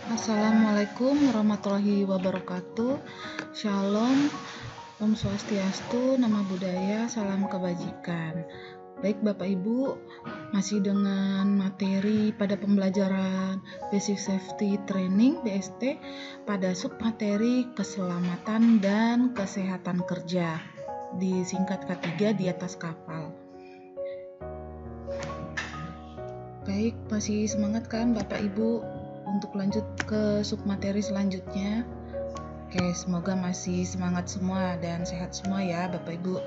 Assalamualaikum warahmatullahi wabarakatuh. Shalom, Om Swastiastu, Nama Budaya, Salam Kebajikan. Baik Bapak Ibu, masih dengan materi pada pembelajaran Basic Safety Training BST pada submateri keselamatan dan kesehatan kerja, disingkat K3 di atas kapal. Baik, masih semangat kan Bapak Ibu untuk lanjut ke submateri selanjutnya? Oke, semoga masih semangat semua dan sehat semua ya Bapak Ibu.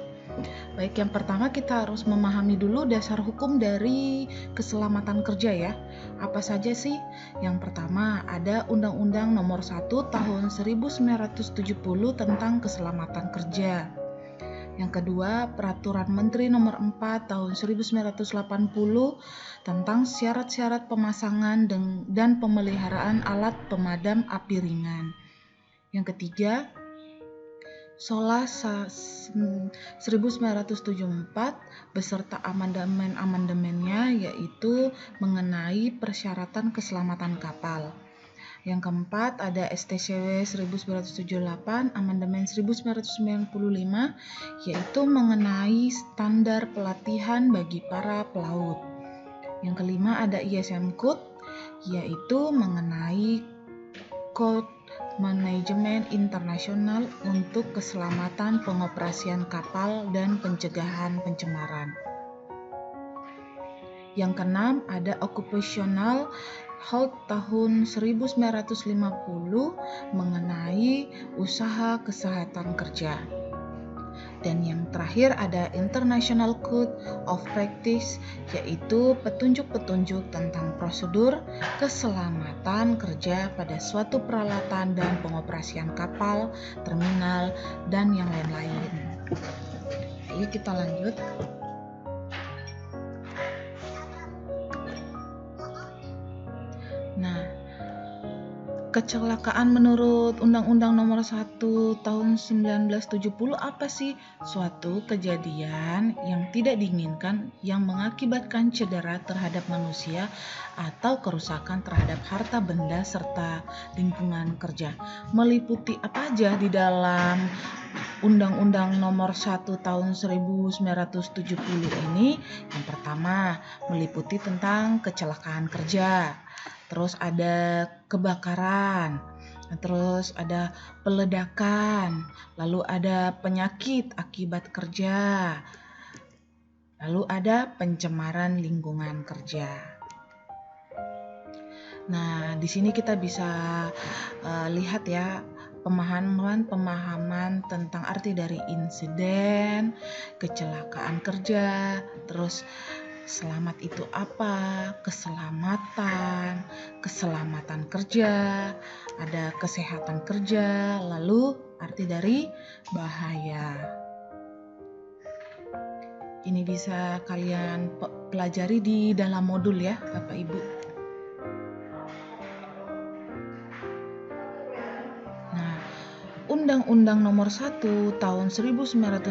Baik, yang pertama kita harus memahami dulu dasar hukum dari keselamatan kerja ya. Apa saja sih? Yang pertama ada Undang-Undang Nomor 1 Tahun 1970 tentang Keselamatan Kerja. Yang kedua, Peraturan Menteri Nomor 4 Tahun 1980 tentang syarat-syarat pemasangan dan pemeliharaan alat pemadam api ringan. Yang ketiga, SOLAS 1974 beserta amandemen-amandemennya, yaitu mengenai persyaratan keselamatan kapal. Yang keempat ada STCW 1978 amandemen 1995, yaitu mengenai standar pelatihan bagi para pelaut. Yang kelima ada ISM Code, yaitu mengenai Code Manajemen Internasional untuk keselamatan pengoperasian kapal dan pencegahan pencemaran. Yang keenam ada Occupational Health tahun 1950 mengenai usaha kesehatan kerja. Dan yang terakhir ada International Code of Practice, yaitu petunjuk-petunjuk tentang prosedur keselamatan kerja pada suatu peralatan dan pengoperasian kapal, terminal, dan yang lain-lain. Ayo kita lanjut. Nah, kecelakaan menurut Undang-Undang Nomor 1 Tahun 1970 apa sih? Suatu kejadian yang tidak diinginkan yang mengakibatkan cedera terhadap manusia atau kerusakan terhadap harta benda serta lingkungan kerja. Meliputi apa aja di dalam Undang-Undang Nomor 1 Tahun 1970 ini? Yang pertama, meliputi tentang kecelakaan kerja. Terus ada kebakaran, terus ada peledakan, lalu ada penyakit akibat kerja, lalu ada pencemaran lingkungan kerja. Nah, di sini kita bisa lihat ya pemahaman tentang arti dari insiden, kecelakaan kerja, terus selamat itu apa? Keselamatan kerja, ada kesehatan kerja, lalu arti dari bahaya. Ini bisa kalian pelajari di dalam modul ya, Bapak Ibu. Undang-Undang Nomor 1 Tahun 1970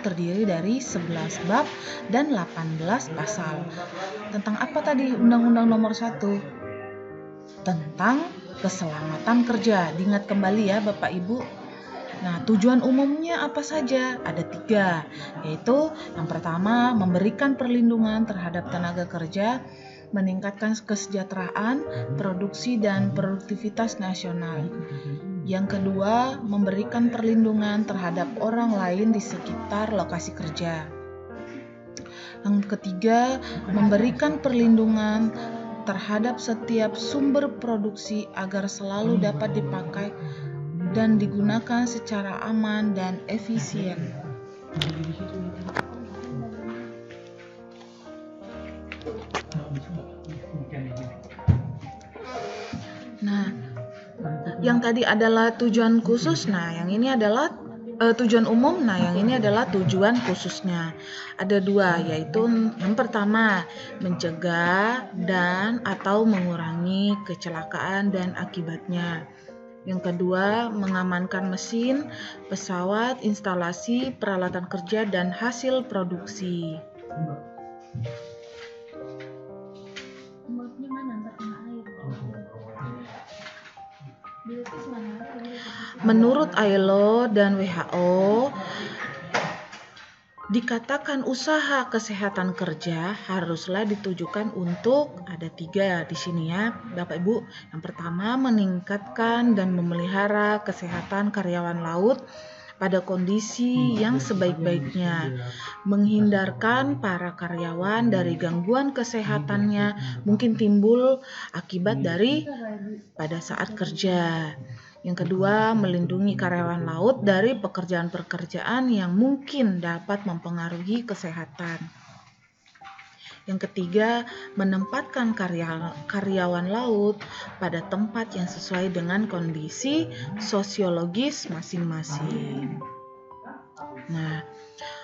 terdiri dari 11 bab dan 18 pasal. Tentang apa tadi Undang-Undang Nomor 1? Tentang keselamatan kerja. Diingat kembali ya Bapak Ibu. Nah, tujuan umumnya apa saja? Ada 3, yaitu yang pertama memberikan perlindungan terhadap tenaga kerja, meningkatkan kesejahteraan, produksi dan produktivitas nasional. Yang kedua, memberikan perlindungan terhadap orang lain di sekitar lokasi kerja. Yang ketiga, memberikan perlindungan terhadap setiap sumber produksi agar selalu dapat dipakai dan digunakan secara aman dan efisien. Nah, yang tadi adalah tujuan khusus. Nah, yang ini adalah tujuan umum. Nah, yang ini adalah tujuan khususnya. Ada 2, yaitu yang pertama mencegah dan atau mengurangi kecelakaan dan akibatnya. Yang kedua, mengamankan mesin, pesawat, instalasi, peralatan kerja dan hasil produksi. Mana, Menurut ILO dan WHO, dikatakan usaha kesehatan kerja haruslah ditujukan untuk ada 3 di sini ya, Bapak Ibu. Yang pertama, meningkatkan dan memelihara kesehatan karyawan laut pada kondisi yang sebaik-baiknya, menghindarkan para karyawan dari gangguan kesehatannya mungkin timbul akibat dari pada saat kerja. Yang kedua, melindungi karyawan laut dari pekerjaan-pekerjaan yang mungkin dapat mempengaruhi kesehatan. Yang ketiga, menempatkan karyawan laut pada tempat yang sesuai dengan kondisi sosiologis masing-masing. Nah,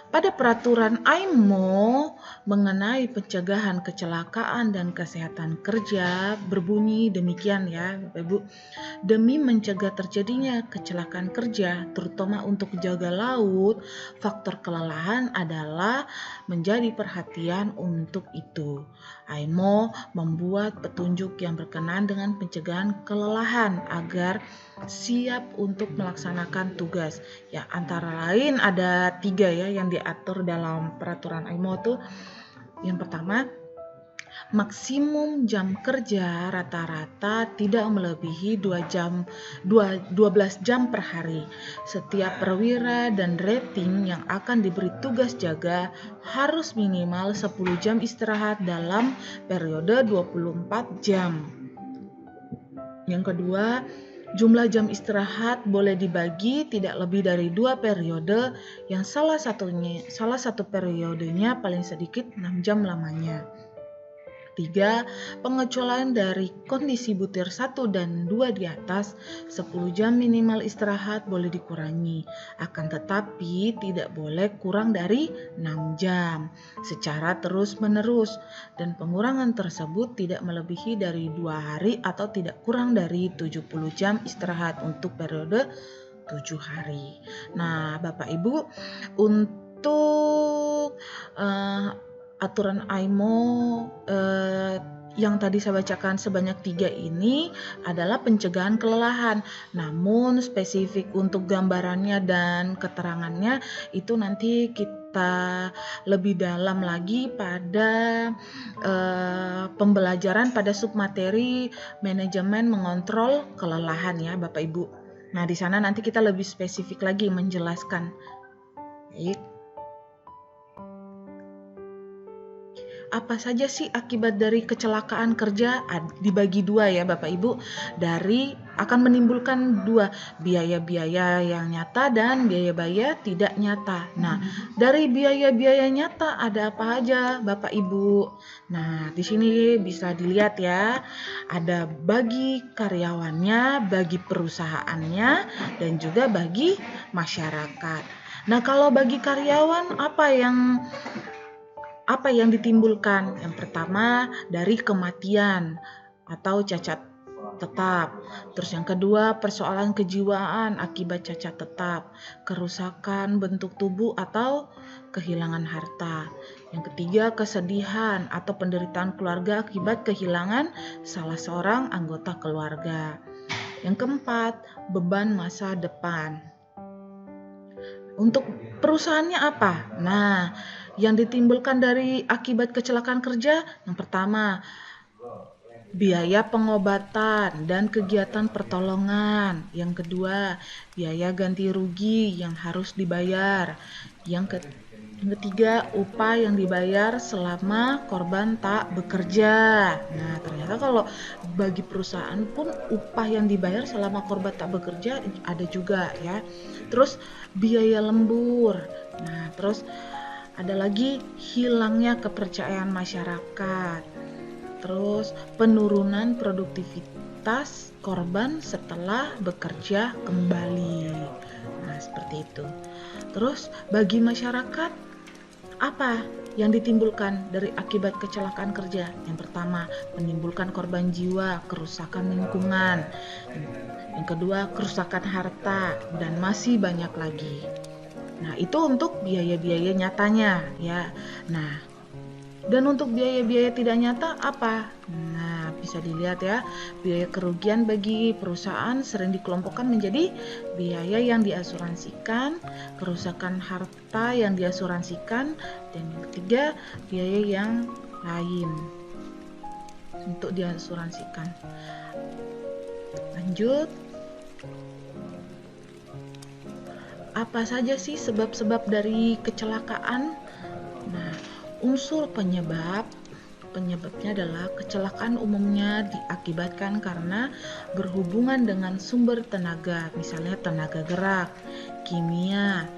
pada peraturan IMO mengenai pencegahan kecelakaan dan kesehatan kerja berbunyi demikian ya Bapak Ibu. Demi mencegah terjadinya kecelakaan kerja, terutama untuk jaga laut, faktor kelelahan adalah menjadi perhatian untuk itu. IMO membuat petunjuk yang berkenaan dengan pencegahan kelelahan agar siap untuk melaksanakan tugas. Ya, antara lain ada 3 ya yang diatur dalam peraturan IMO tuh. Yang pertama, maksimum jam kerja rata-rata tidak melebihi 12 jam per hari. Setiap perwira dan rating yang akan diberi tugas jaga harus minimal 10 jam istirahat dalam periode 24 jam. Yang kedua, jumlah jam istirahat boleh dibagi tidak lebih dari 2 periode yang salah satu periodenya paling sedikit 6 jam lamanya. 3. Pengecualian dari kondisi butir 1 dan 2 di atas, 10 jam minimal istirahat boleh dikurangi, akan tetapi tidak boleh kurang dari 6 jam secara terus-menerus, dan pengurangan tersebut tidak melebihi dari 2 hari atau tidak kurang dari 70 jam istirahat untuk periode 7 hari. Nah, Bapak Ibu, untuk aturan IMO yang tadi saya bacakan sebanyak 3 ini adalah pencegahan kelelahan. Namun spesifik untuk gambarannya dan keterangannya itu nanti kita lebih dalam lagi pada pembelajaran pada submateri manajemen mengontrol kelelahan ya Bapak Ibu. Nah, di sana nanti kita lebih spesifik lagi menjelaskan. Baik. Apa saja sih akibat dari kecelakaan kerja? Dibagi 2 ya Bapak Ibu, akan menimbulkan 2, biaya-biaya yang nyata dan biaya-biaya tidak nyata. Nah, dari biaya-biaya nyata ada apa aja Bapak Ibu? Nah, di sini bisa dilihat ya, ada bagi karyawannya, bagi perusahaannya, dan juga bagi masyarakat. Nah, kalau bagi karyawan apa yang ditimbulkan? Yang pertama, dari kematian atau cacat tetap. Terus yang kedua, persoalan kejiwaan akibat cacat tetap, kerusakan bentuk tubuh atau kehilangan harta. Yang ketiga, kesedihan atau penderitaan keluarga akibat kehilangan salah seorang anggota keluarga. Yang keempat, beban masa depan. Untuk perusahaannya apa? Nah, yang ditimbulkan dari akibat kecelakaan kerja, yang pertama, biaya pengobatan dan kegiatan pertolongan. Yang kedua, biaya ganti rugi yang harus dibayar. Yang ketiga, upah yang dibayar selama korban tak bekerja. Nah, ternyata kalau bagi perusahaan pun upah yang dibayar selama korban tak bekerja ada juga ya. Terus biaya lembur. Nah, terus ada lagi hilangnya kepercayaan masyarakat. Terus penurunan produktivitas korban setelah bekerja kembali. Nah, seperti itu. Terus bagi masyarakat, apa yang ditimbulkan dari akibat kecelakaan kerja? Yang pertama, menimbulkan korban jiwa, kerusakan lingkungan. Yang kedua, kerusakan harta, dan masih banyak lagi. Nah, itu untuk biaya-biaya nyatanya ya. Nah, dan untuk biaya-biaya tidak nyata apa? Nah, bisa dilihat ya, biaya kerugian bagi perusahaan sering dikelompokkan menjadi biaya yang diasuransikan, kerusakan harta yang diasuransikan, dan yang ketiga biaya yang lain untuk diasuransikan. Lanjut. Apa saja sih sebab-sebab dari kecelakaan? Nah, unsur penyebabnya adalah kecelakaan umumnya diakibatkan karena berhubungan dengan sumber tenaga, misalnya tenaga gerak, kimia,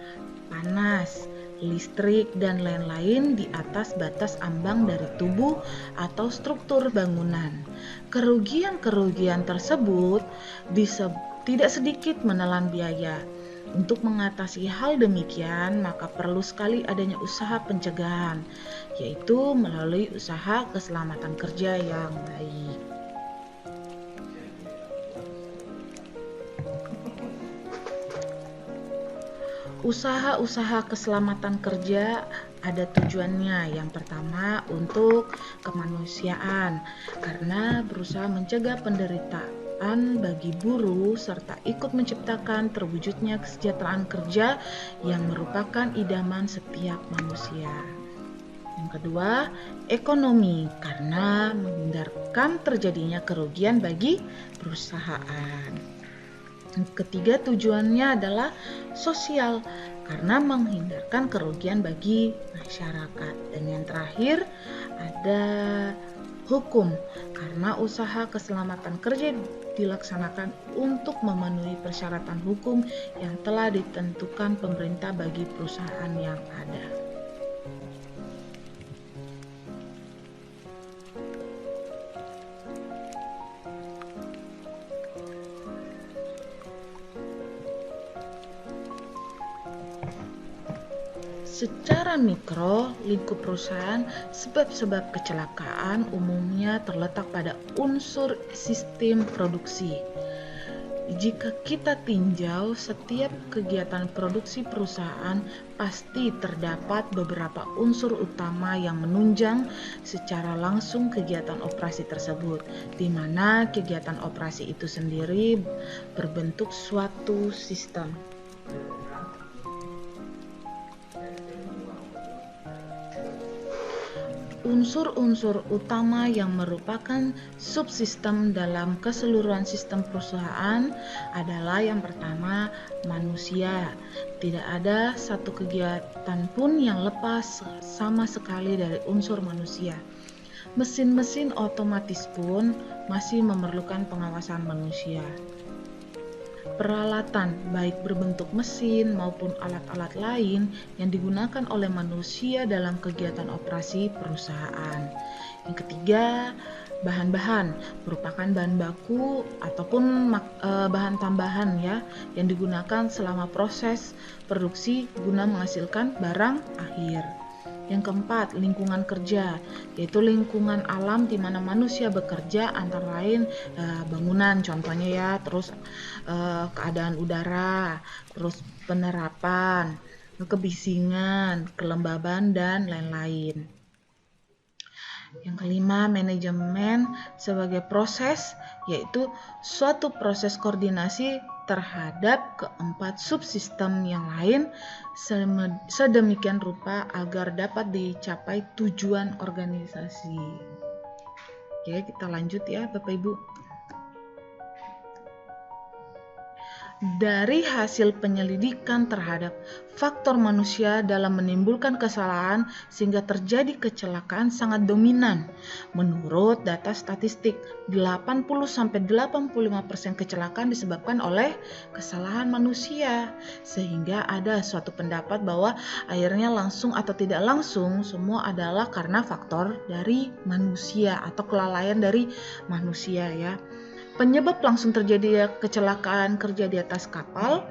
panas, listrik, dan lain-lain di atas batas ambang dari tubuh atau struktur bangunan. Kerugian-kerugian tersebut tidak sedikit menelan biaya. Untuk mengatasi hal demikian, maka perlu sekali adanya usaha pencegahan, yaitu melalui usaha keselamatan kerja yang baik. Usaha-usaha keselamatan kerja ada tujuannya. Yang pertama, untuk kemanusiaan, karena berusaha mencegah penderitaan bagi buruh serta ikut menciptakan terwujudnya kesejahteraan kerja yang merupakan idaman setiap manusia. Yang kedua, ekonomi, karena menghindarkan terjadinya kerugian bagi perusahaan. Yang ketiga, tujuannya adalah sosial, karena menghindarkan kerugian bagi masyarakat. Dan yang terakhir ada hukum, karena usaha keselamatan kerja dilaksanakan untuk memenuhi persyaratan hukum yang telah ditentukan pemerintah bagi perusahaan yang ada. Secara mikro, lingkup perusahaan, sebab-sebab kecelakaan umumnya terletak pada unsur sistem produksi. Jika kita tinjau setiap kegiatan produksi perusahaan, pasti terdapat beberapa unsur utama yang menunjang secara langsung kegiatan operasi tersebut, di mana kegiatan operasi itu sendiri berbentuk suatu sistem. Unsur-unsur utama yang merupakan subsistem dalam keseluruhan sistem perusahaan adalah yang pertama, manusia. Tidak ada satu kegiatan pun yang lepas sama sekali dari unsur manusia. Mesin-mesin otomatis pun masih memerlukan pengawasan manusia. Peralatan, baik berbentuk mesin maupun alat-alat lain yang digunakan oleh manusia dalam kegiatan operasi perusahaan. Yang ketiga, bahan-bahan merupakan bahan baku ataupun bahan tambahan ya yang digunakan selama proses produksi guna menghasilkan barang akhir. Yang keempat, lingkungan kerja, yaitu lingkungan alam di mana manusia bekerja, antara lain bangunan contohnya ya, terus keadaan udara, terus penerapan, kebisingan, kelembaban, dan lain-lain. Yang kelima, manajemen sebagai proses, yaitu suatu proses koordinasi terhadap keempat subsistem yang lain sedemikian rupa agar dapat dicapai tujuan organisasi. Oke, kita lanjut ya Bapak Ibu. Dari hasil penyelidikan terhadap faktor manusia dalam menimbulkan kesalahan sehingga terjadi kecelakaan sangat dominan. Menurut data statistik, 80-85% kecelakaan disebabkan oleh kesalahan manusia. Sehingga ada suatu pendapat bahwa akhirnya langsung atau tidak langsung semua adalah karena faktor dari manusia atau kelalaian dari manusia ya. Penyebab langsung terjadi kecelakaan kerja di atas kapal.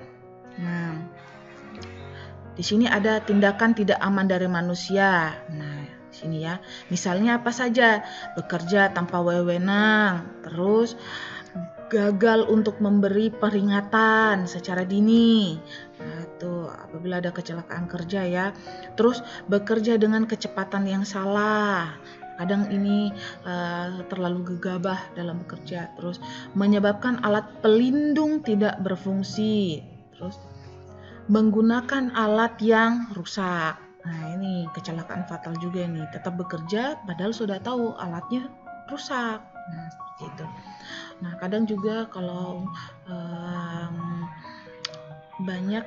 Nah, di sini ada tindakan tidak aman dari manusia. Nah, sini ya. Misalnya apa saja? Bekerja tanpa wewenang, terus gagal untuk memberi peringatan secara dini. Nah, itu apabila ada kecelakaan kerja ya. Terus bekerja dengan kecepatan yang salah. kadang ini terlalu gegabah dalam bekerja, terus menyebabkan alat pelindung tidak berfungsi, terus menggunakan alat yang rusak. Nah, ini kecelakaan fatal juga nih, tetap bekerja padahal sudah tahu alatnya rusak. Nah, seperti itu. Nah, kadang juga kalau banyak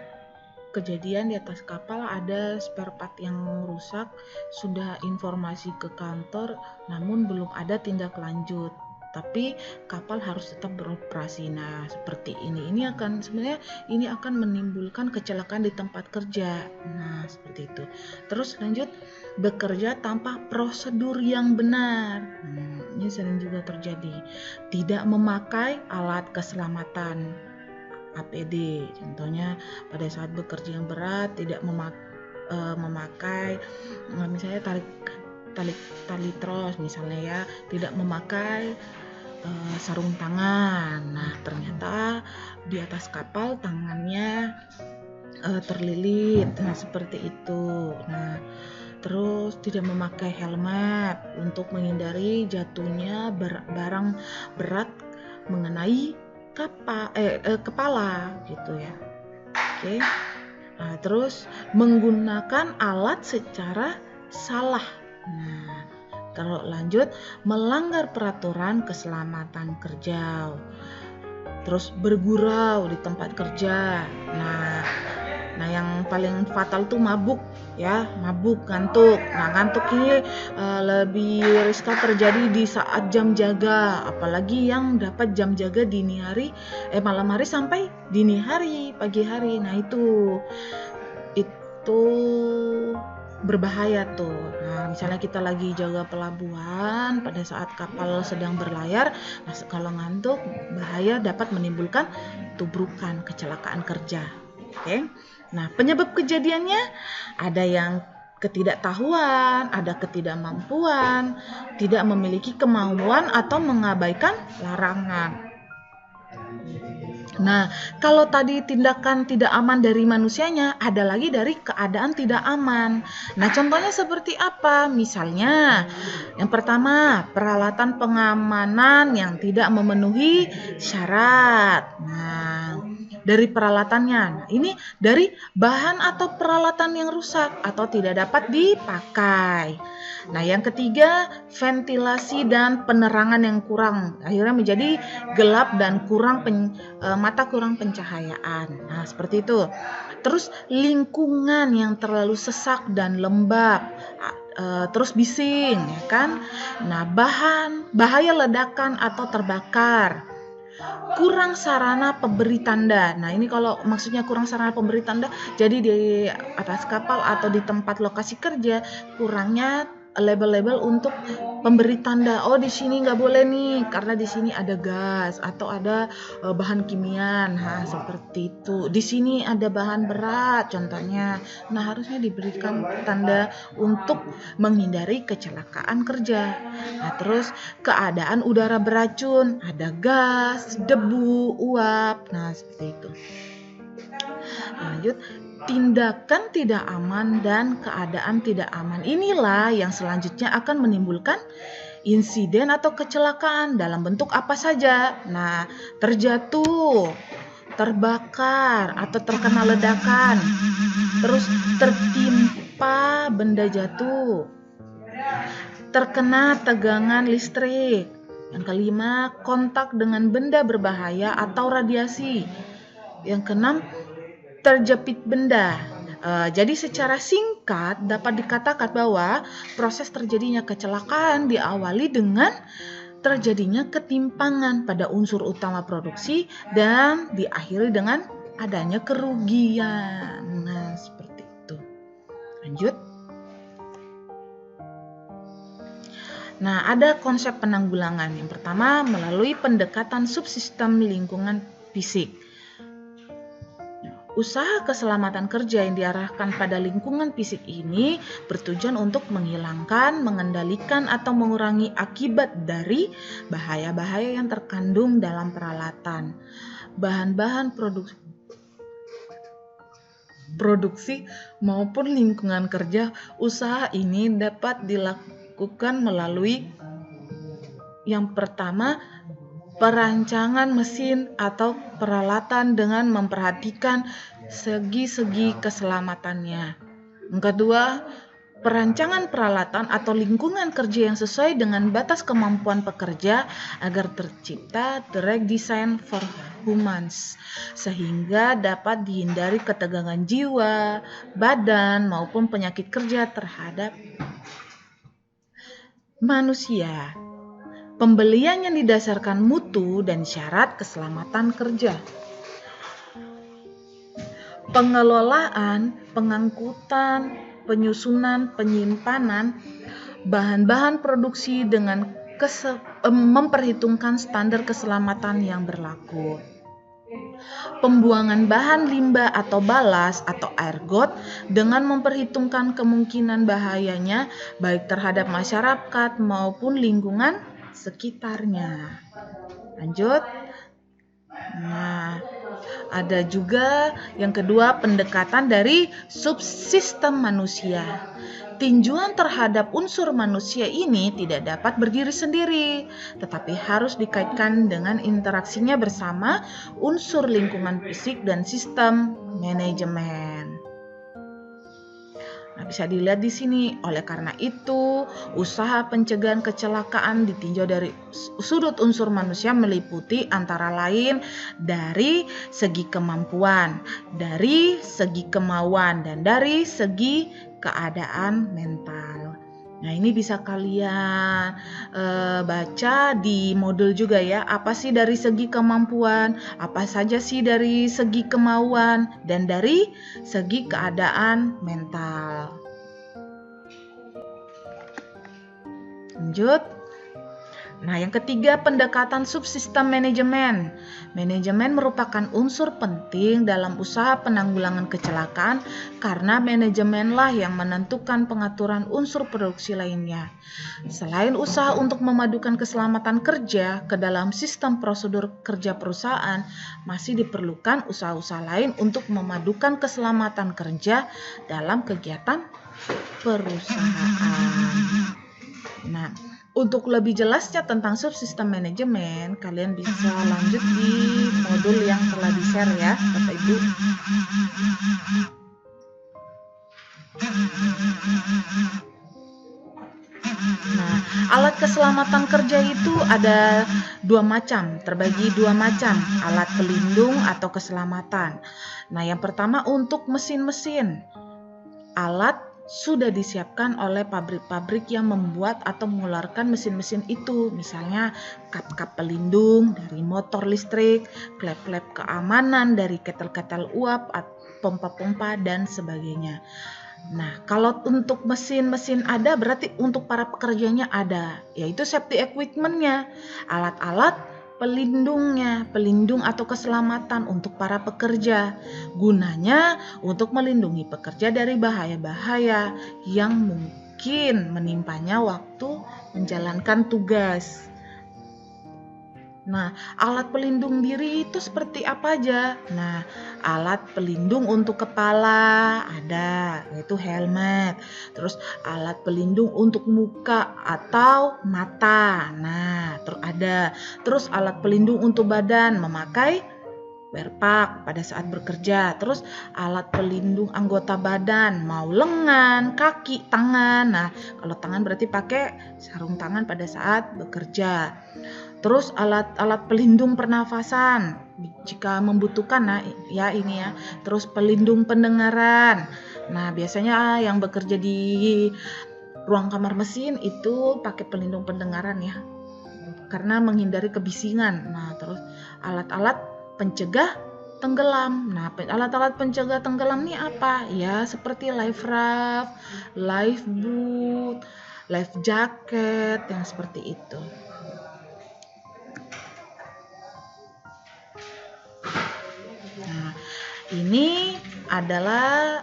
kejadian di atas kapal ada spare part yang rusak, sudah informasi ke kantor namun belum ada tindak lanjut, tapi kapal harus tetap beroperasi. Nah, seperti ini akan sebenarnya ini akan menimbulkan kecelakaan di tempat kerja. Nah, seperti itu. Terus lanjut, bekerja tanpa prosedur yang benar. Ini sering juga terjadi. Tidak memakai alat keselamatan APD, contohnya pada saat bekerja yang berat tidak memakai misalnya tali tros misalnya ya, tidak memakai sarung tangan. Nah, ternyata di atas kapal tangannya terlilit. Nah, seperti itu. Nah, terus tidak memakai helmet untuk menghindari jatuhnya barang berat mengenai kepala gitu ya. Oke. Nah, terus menggunakan alat secara salah. Nah, kalau lanjut melanggar peraturan keselamatan kerja. Terus bergurau di tempat kerja. Nah, yang paling fatal tuh mabuk ya, mabuk, ngantuk. Nah, ngantuk ini lebih riskan terjadi di saat jam jaga, apalagi yang dapat jam jaga dini hari, malam hari sampai dini hari, pagi hari. Nah, itu berbahaya tuh. Nah, misalnya kita lagi jaga pelabuhan pada saat kapal sedang berlayar, nah, kalau ngantuk bahaya dapat menimbulkan tubrukan, kecelakaan kerja. Oke. Nah, penyebab kejadiannya ada yang ketidaktahuan, ada ketidakmampuan, tidak memiliki kemauan atau mengabaikan larangan. Nah, kalau tadi tindakan tidak aman dari manusianya, ada lagi dari keadaan tidak aman. Nah, contohnya seperti apa? Misalnya, yang pertama, peralatan pengamanan yang tidak memenuhi syarat. Nah, dari peralatannya. Nah, ini dari bahan atau peralatan yang rusak atau tidak dapat dipakai. Nah, yang ketiga, ventilasi dan penerangan yang kurang. Akhirnya menjadi gelap dan mata kurang pencahayaan. Nah, seperti itu. Terus lingkungan yang terlalu sesak dan lembab. Terus bising, ya kan? Nah, bahaya ledakan atau terbakar. Kurang sarana pemberi tanda. Nah, ini kalau maksudnya kurang sarana pemberi tanda, jadi di atas kapal atau di tempat lokasi kerja kurangnya label-label untuk pemberi tanda. Oh, di sini nggak boleh nih karena di sini ada gas atau ada bahan kimia. Nah, seperti itu. Di sini ada bahan berat contohnya. Nah, harusnya diberikan tanda untuk menghindari kecelakaan kerja. Nah, terus keadaan udara beracun, ada gas, debu, uap. Nah, seperti itu. Lanjut, tindakan tidak aman dan keadaan tidak aman. Inilah yang selanjutnya akan menimbulkan insiden atau kecelakaan dalam bentuk apa saja. Nah, terjatuh, terbakar atau terkena ledakan, terus tertimpa benda jatuh, terkena tegangan listrik. Yang kelima, kontak dengan benda berbahaya atau radiasi. Yang keenam, terjepit benda. Jadi secara singkat dapat dikatakan bahwa proses terjadinya kecelakaan diawali dengan terjadinya ketimpangan pada unsur utama produksi dan diakhiri dengan adanya kerugian. Nah, seperti itu. Lanjut. Nah, ada konsep penanggulangan. Yang pertama, melalui pendekatan subsistem lingkungan fisik. Usaha keselamatan kerja yang diarahkan pada lingkungan fisik ini bertujuan untuk menghilangkan, mengendalikan, atau mengurangi akibat dari bahaya-bahaya yang terkandung dalam peralatan, bahan-bahan produksi maupun lingkungan kerja. Usaha ini dapat dilakukan dilakukan melalui yang pertama, perancangan mesin atau peralatan dengan memperhatikan segi-segi keselamatannya. Yang kedua, perancangan peralatan atau lingkungan kerja yang sesuai dengan batas kemampuan pekerja agar tercipta the right design for humans, sehingga dapat dihindari ketegangan jiwa, badan, maupun penyakit kerja terhadap manusia. Pembelian yang didasarkan mutu dan syarat keselamatan kerja. Pengelolaan, pengangkutan, penyusunan, penyimpanan bahan-bahan produksi dengan memperhitungkan standar keselamatan yang berlaku. Pembuangan bahan limbah atau balas atau air got dengan memperhitungkan kemungkinan bahayanya baik terhadap masyarakat maupun lingkungan sekitarnya. Lanjut. Nah, ada juga yang kedua, pendekatan dari subsistem manusia. Tinjuan terhadap unsur manusia ini tidak dapat berdiri sendiri, tetapi harus dikaitkan dengan interaksinya bersama unsur lingkungan fisik dan sistem manajemen. Nah, bisa dilihat di sini. Oleh karena itu, usaha pencegahan kecelakaan ditinjau dari sudut unsur manusia meliputi antara lain dari segi kemampuan, dari segi kemauan, dan dari segi keadaan mental. Nah, ini bisa kalian baca di modul juga ya. Apa sih dari segi kemampuan, apa saja sih dari segi kemauan, dan dari segi keadaan mental. Lanjut. Nah, yang ketiga, pendekatan subsistem manajemen. Manajemen merupakan unsur penting dalam usaha penanggulangan kecelakaan karena manajemenlah yang menentukan pengaturan unsur produksi lainnya. Selain usaha untuk memadukan keselamatan kerja ke dalam sistem prosedur kerja perusahaan, masih diperlukan usaha-usaha lain untuk memadukan keselamatan kerja dalam kegiatan perusahaan. Nah, untuk lebih jelasnya tentang subsistem manajemen, kalian bisa lanjut di modul yang telah di-share ya, Bapak Ibu. Nah, alat keselamatan kerja itu ada terbagi dua macam, alat pelindung atau keselamatan. Nah, yang pertama untuk mesin-mesin. Alat sudah disiapkan oleh pabrik-pabrik yang membuat atau mengeluarkan mesin-mesin itu, misalnya kap-kap pelindung dari motor listrik, klep-klep keamanan dari ketel-ketel uap, pompa-pompa, dan sebagainya. Nah, kalau untuk mesin-mesin ada, berarti untuk para pekerjanya ada, yaitu safety equipment-nya, alat-alat pelindung atau keselamatan untuk para pekerja. Gunanya untuk melindungi pekerja dari bahaya-bahaya yang mungkin menimpanya waktu menjalankan tugas. Nah, alat pelindung diri itu seperti apa aja? Nah, alat pelindung untuk kepala ada, yaitu helmet. Terus alat pelindung untuk muka atau mata. Nah, ada. Terus alat pelindung untuk badan, memakai berpak pada saat bekerja. Terus alat pelindung anggota badan, mau lengan, kaki, tangan. Nah, kalau tangan berarti pakai sarung tangan pada saat bekerja. Terus alat-alat pelindung pernafasan jika membutuhkan, nah ya ini ya. Terus pelindung pendengaran. Nah, biasanya yang bekerja di ruang kamar mesin itu pakai pelindung pendengaran ya, karena menghindari kebisingan. Nah, terus alat-alat pencegah tenggelam. Nah, alat-alat pencegah tenggelam ini apa? Ya, seperti life raft, life boot, life jacket, yang seperti itu. Nah, ini adalah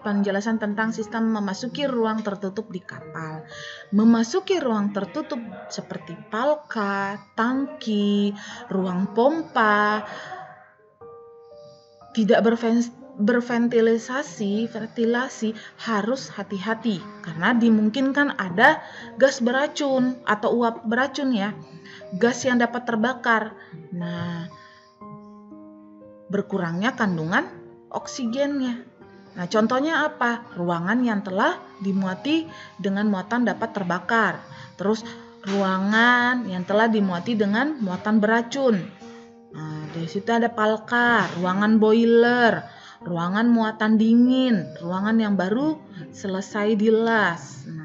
penjelasan tentang sistem memasuki ruang tertutup di kapal. Memasuki ruang tertutup seperti palka, tangki, ruang pompa, ventilasi harus hati-hati karena dimungkinkan ada gas beracun atau uap beracun ya, gas yang dapat terbakar. Nah, berkurangnya kandungan oksigennya. Nah, contohnya apa? Ruangan yang telah dimuati dengan muatan dapat terbakar. Terus ruangan yang telah dimuati dengan muatan beracun. Nah, di situ ada palka, ruangan boiler, ruangan muatan dingin, ruangan yang baru selesai dilas. Nah,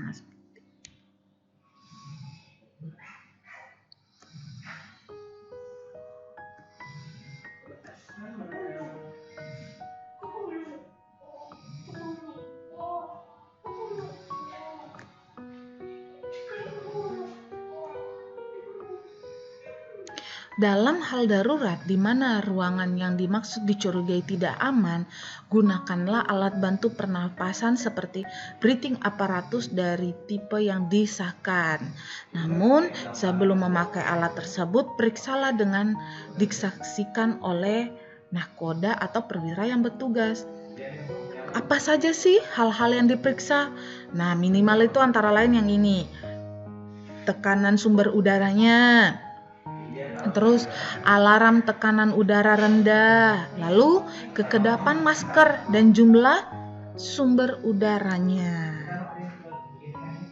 dalam hal darurat di mana ruangan yang dimaksud dicurigai tidak aman, gunakanlah alat bantu pernapasan seperti breathing apparatus dari tipe yang disahkan. Namun, sebelum memakai alat tersebut, periksalah dengan disaksikan oleh nahkoda atau perwira yang bertugas. Apa saja sih hal-hal yang diperiksa? Nah, minimal itu antara lain yang ini. Tekanan sumber udaranya, terus alarm tekanan udara rendah, lalu kekedapan masker dan jumlah sumber udaranya.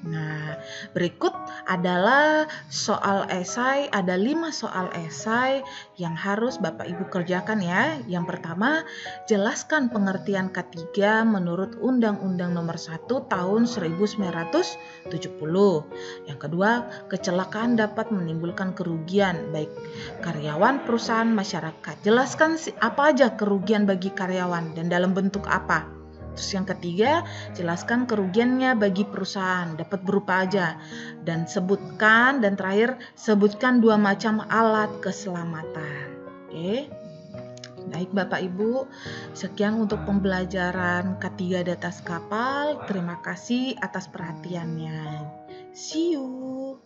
Nah, berikut adalah soal esai, ada 5 soal esai yang harus Bapak Ibu kerjakan ya. Yang pertama, jelaskan pengertian K3 menurut Undang-Undang Nomor 1 Tahun 1970. Yang kedua, kecelakaan dapat menimbulkan kerugian baik karyawan, perusahaan, masyarakat. Jelaskan apa aja kerugian bagi karyawan dan dalam bentuk apa. Terus yang ketiga, jelaskan kerugiannya bagi perusahaan, dapat berupa aja. Dan terakhir, sebutkan 2 macam alat keselamatan. Oke. Baik Bapak Ibu, sekian untuk pembelajaran K3 di atas kapal. Terima kasih atas perhatiannya. See you.